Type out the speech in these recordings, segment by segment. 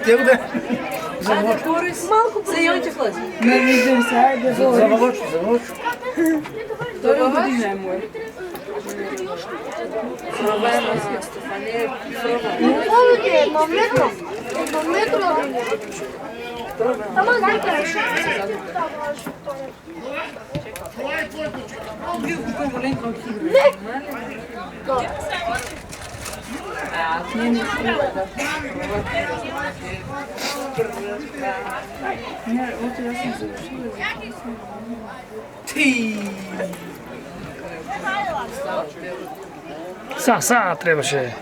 Те да. Айде, Борис. Малко се Йонче влази. Не виждам се, айде, За Валочо, за Валочо. Втора година е мой. Пробаем с Стефания. Помните, на метро. На метро. Ама не кажеш. Не. Не, вот я съм завършила. Са трябваше.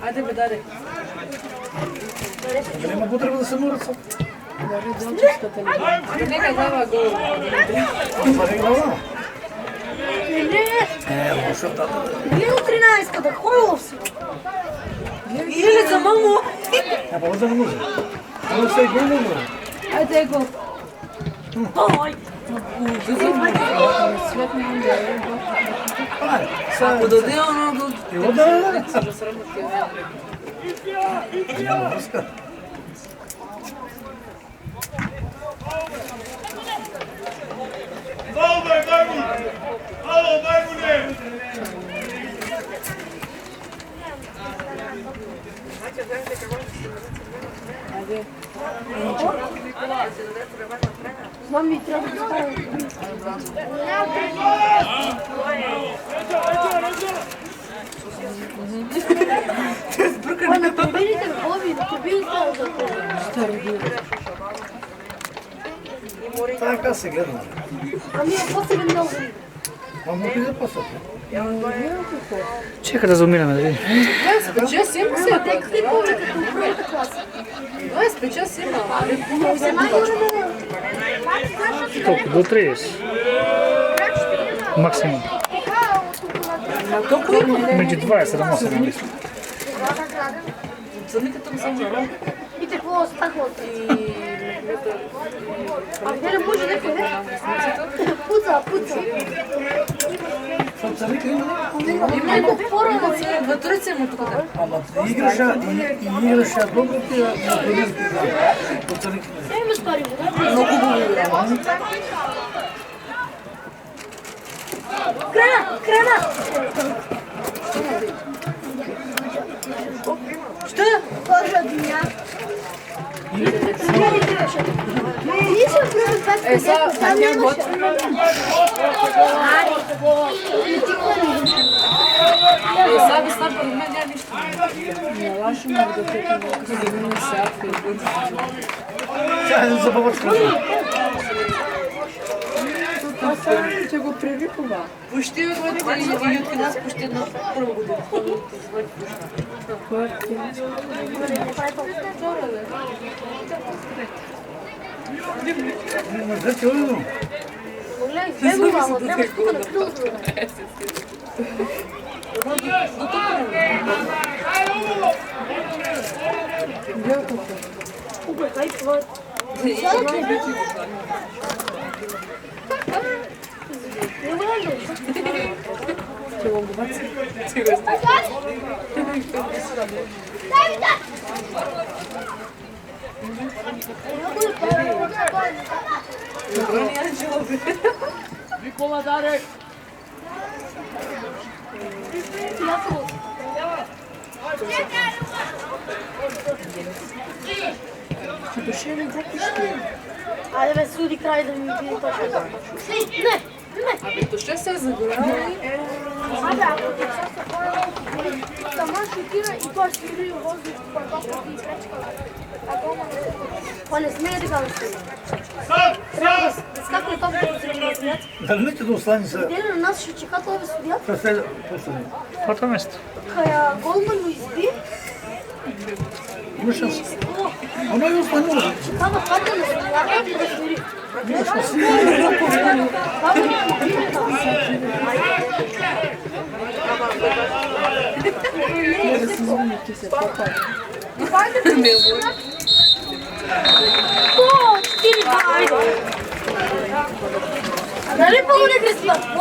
Айде бе, даде. Няма потреба да се морят са. Нека дава гол. Това не е глава. Лошо тата. Лил 13 да хубав си. Или за мамо. А па да не може. Това се е гол не може. Айде го. Ой. Свет не им да е. Ако даде оно го... Ево да. Да срамоти. Няма връзка. Ало, маймуне! Знам ми трябва да стане. На турбините глави, на турбините Това е как се гледа. Ами, после ви много. А му къде пасат? Чека да заумираме да видим. Спече си има се. Текстите повече като първата класа. Спече си има. За най-горе Колко? До 30. Максимум. Колко има? Между 20 и 8. Самите там съм народ. и какво стахва. А не може да ходи? Пуца. Има и по-пора. Вътре му тук. Ама играша добро ти на турнирки. Има скари. Много хубаво игра. Крена! Що? Боже, дня. Сега тя готвена. Сега би стар пред мен няма нищо. Не лашо му да пекам малко за минус сядка и бъде. Тя е за бабачка. Аз само ще го превикова. Почти отвътре и от нас почти една първа година. Мъжете уйно. Никола Дарек! Души ли го пишете? Айде бе, суди край да ми види точно. Не! Абе, то ще се загорява. Абе, ако ти се хора, сама шокира и той ще види въздух, който ти изкачка. Не смея така да се. Трябва да скакне топката от зеления свят. Дали ти да остане за... Дели на нас ще чека това судия. Преследа, пусани. Това место. Кая голман го изби. Има шанс. Оно е останало. Това в пата на судията и да свири. Не да си звоните се, папа. О, 4-2, айде. Дали по-горе Кристина?